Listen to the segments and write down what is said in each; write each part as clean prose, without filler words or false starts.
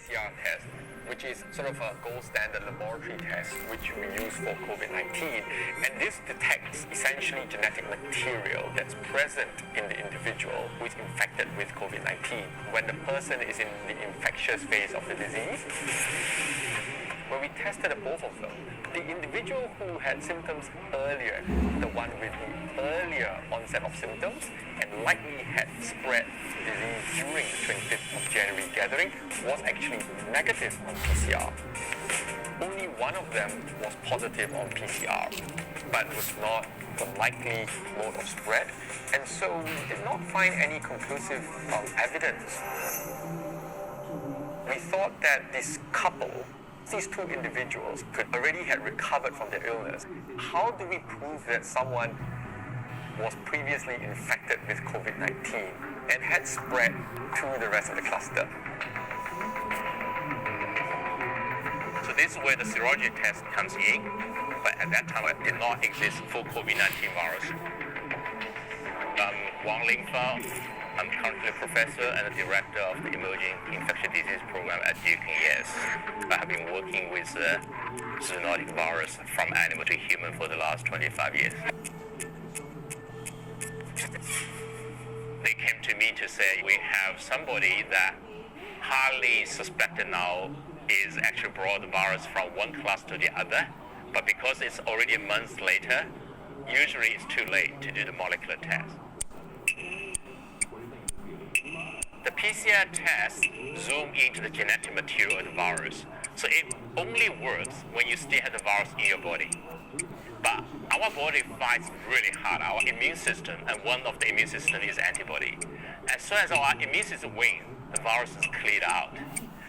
PCR test, which is sort of a gold standard laboratory test which we use for COVID-19. And this detects essentially genetic material that's present in the individual who is infected with COVID-19 when the person is in the infectious phase of the disease. When we tested both of them, the individual who had symptoms earlier, the one with the earlier onset of symptoms, and likely had spread disease during the 25th of January gathering, was actually negative on PCR. Only one of them was positive on PCR, but was not the likely mode of spread, and so we did not find any conclusive evidence. We thought that this couple, these two individuals, could already have recovered from their illness. How do we prove that someone was previously infected with COVID-19 and had spread to the rest of the cluster? So this is where the serology test comes in, but at that time it did not exist for COVID-19 virus. Wang Lingfang, I'm currently a professor and a director of the Emerging Infectious Disease Program at Duke UNS. I have been working with zoonotic virus from animal to human for the last 25 years. They came to me to say, we have somebody that highly suspected now is actually brought the virus from one class to the other, but because it's already a month later, usually it's too late to do the molecular test. The PCR test zoom into the genetic material of the virus, so it only works when you still have the virus in your body. But our body fights really hard, our immune system, and one of the immune system is antibody. As soon as our immune system wins, the virus is cleared out.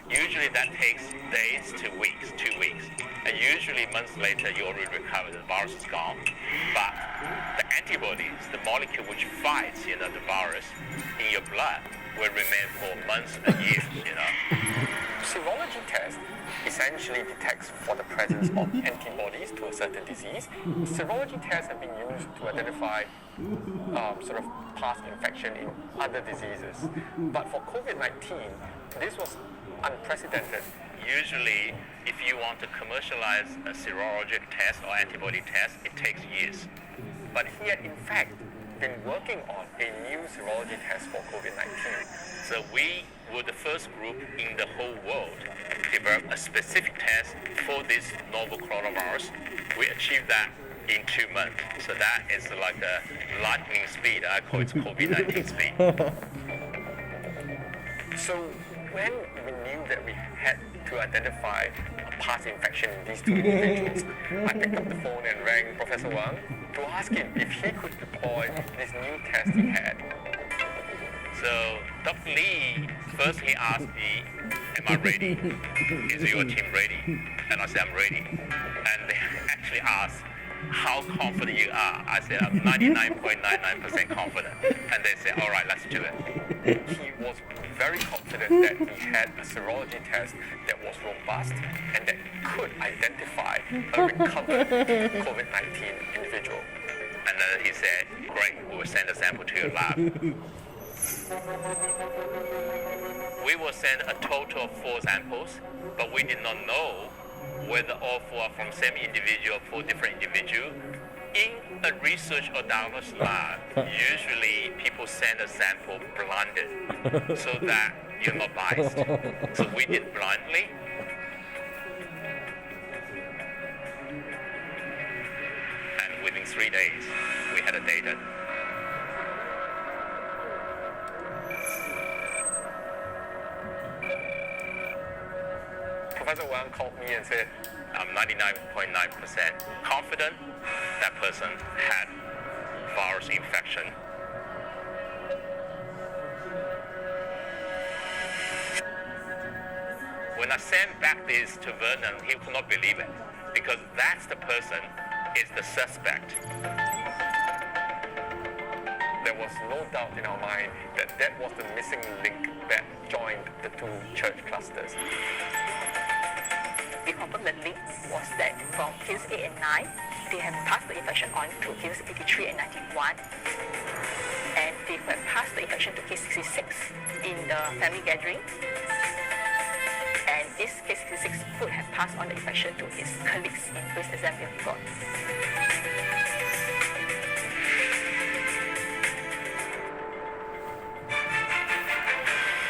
Usually that takes days to weeks, 2 weeks. And usually months later, you already recover, the virus is gone. But the antibodies, the molecule which fights, the virus in your blood, will remain for months and years, Serology test essentially detects for the presence of antibodies to a certain disease. Serology tests have been used to identify sort of past infection in other diseases. But for COVID-19, this was unprecedented. Usually, if you want to commercialize a serologic test or antibody test, it takes years. But he had in fact been working on a new serology test for COVID-19. So we were the first group in the whole world to develop a specific test for this novel coronavirus. We achieved that in 2 months. So that is like a lightning speed. I call it COVID-19 speed. So when we knew that we had to identify a past infection in these two individuals, I picked up the phone and rang Professor Wang to ask him if he could deploy this new test he had. So Dr. Lee, first he asked me, am I ready? Is your team ready? And I said, I'm ready. And they actually asked, how confident you are? I said, I'm 99.99% confident. And they said, all right, let's do it. He was very confident that he had a serology test that was robust and that could identify a recovered COVID-19 individual. And then he said, great, we will send a sample to your lab. We will send a total of 4 samples, but we did not know whether all 4 are from same individual, 4 different individuals. In a research or diagnosis lab, usually people send a sample blinded so that you're not biased. So we did blindly. And within 3 days, we had the data. Professor Wang called me and said, I'm 99.9% confident that person had virus infection. When I sent back this to Vernon, he could not believe it because that's the person is the suspect. There was no doubt in our mind that that was the missing link that joined the 2 church clusters. We confirmed the link was that from cases 8 and 9, they have passed the infection on to cases 83 and 91. And they have passed the infection to case 66 in the family gathering. this case 66 could have passed on the infection to his colleagues in waste assembly abroad.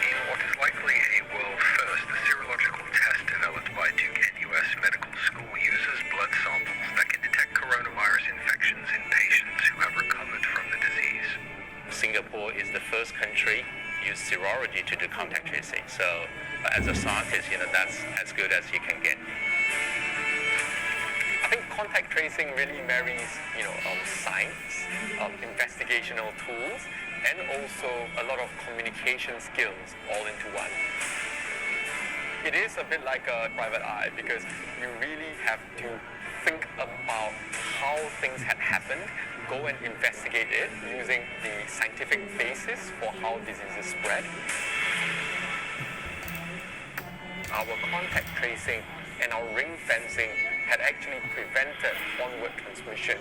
In what is likely a world first, the serological test developed by Duke NUS Medical School uses blood samples that can detect coronavirus infections in patients who have recovered from the disease. Singapore is the first country use serology to do contact tracing. So as a scientist, that's as good as you can get. I think contact tracing really marries, science, investigational tools, and also a lot of communication skills all into one. It is a bit like a private eye because you really have to think about how things had happened, go and investigate it using the scientific basis for how diseases spread. Our contact tracing and our ring fencing had actually prevented onward transmission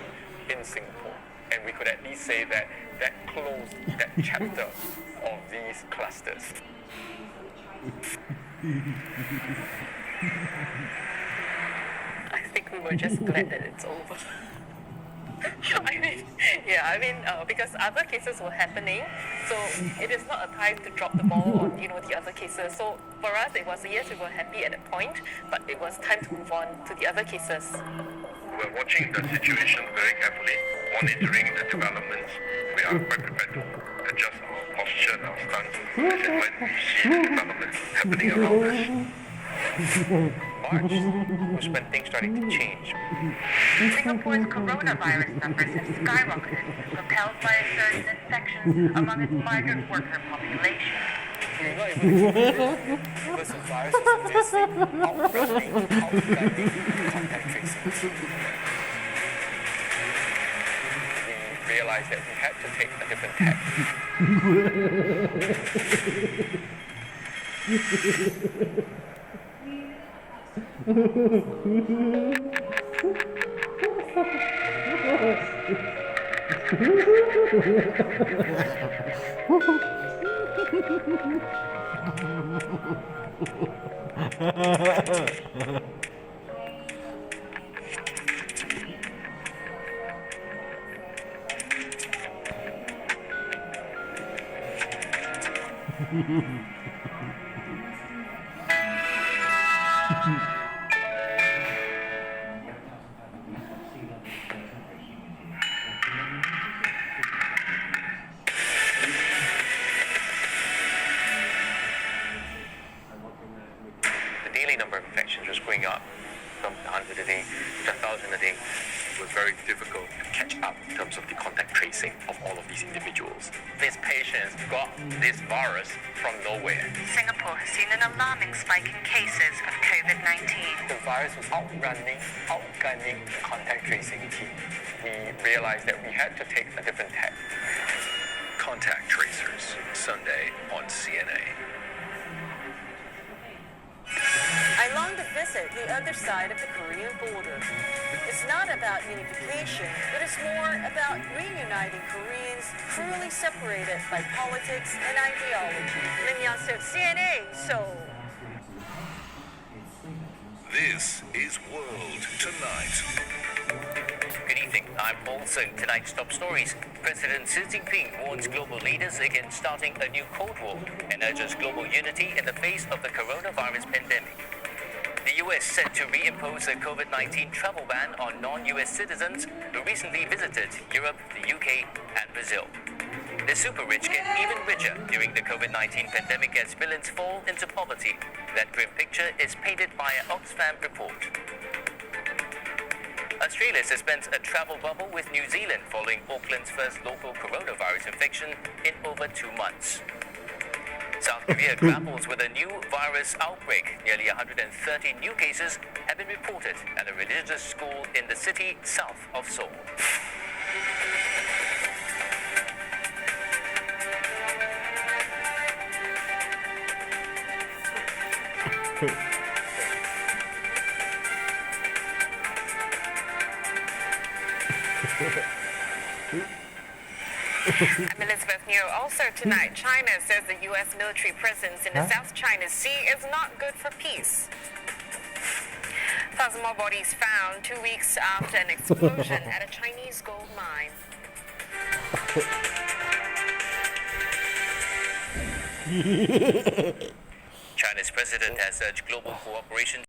in Singapore. And we could at least say that closed that chapter of these clusters. I think we were just glad that it's over. Because other cases were happening, so it is not a time to drop the ball on, the other cases. So for us, it was, yes, we were happy at that point, but it was time to move on to the other cases. We're watching the situation very carefully, monitoring the developments. We are quite prepared to adjust our posture, our stance, as and when we see the developments happening around us. March was when things started to change. Singapore's coronavirus numbers have skyrocketed, propelled by a surge in infections among its migrant worker population. Because the virus was obviously outrunning contact tracing. We realized that we had to take a different tack. The daily number of infections was going up from 100 a day to 1,000 a day. It was very difficult to catch up in terms of the contact tracing of all of these individuals. These patients got this virus from nowhere. Singapore has seen an alarming spike in cases of COVID-19. The virus was outgunning the contact tracing team. We realized that we had to take a different tack. Contact Tracers, Sunday on CNA. I long to visit the other side of the Korean border. It's not about unification, but it's more about reuniting Koreans truly separated by politics and ideology. Lim Yang-seok, CNA, Seoul. This is World Tonight. Good evening. I'm also tonight's top stories. President Xi Jinping warns global leaders against starting a new Cold War and urges global unity in the face of the coronavirus pandemic. The US set to reimpose a COVID-19 travel ban on non-US citizens who recently visited Europe, the UK, and Brazil. The super rich get even richer during the COVID-19 pandemic as billions fall into poverty. That grim picture is painted by an Oxfam report. Australia suspends a travel bubble with New Zealand following Auckland's first local coronavirus infection in over 2 months. South Korea grapples with a new virus outbreak. Nearly 130 new cases have been reported at a religious school in the city south of Seoul. I'm Elizabeth Niu. Also tonight, China says the U.S. military presence in the South China Sea is not good for peace. 1,000 more bodies found 2 weeks after an explosion at a Chinese gold mine. China's president has urged global cooperation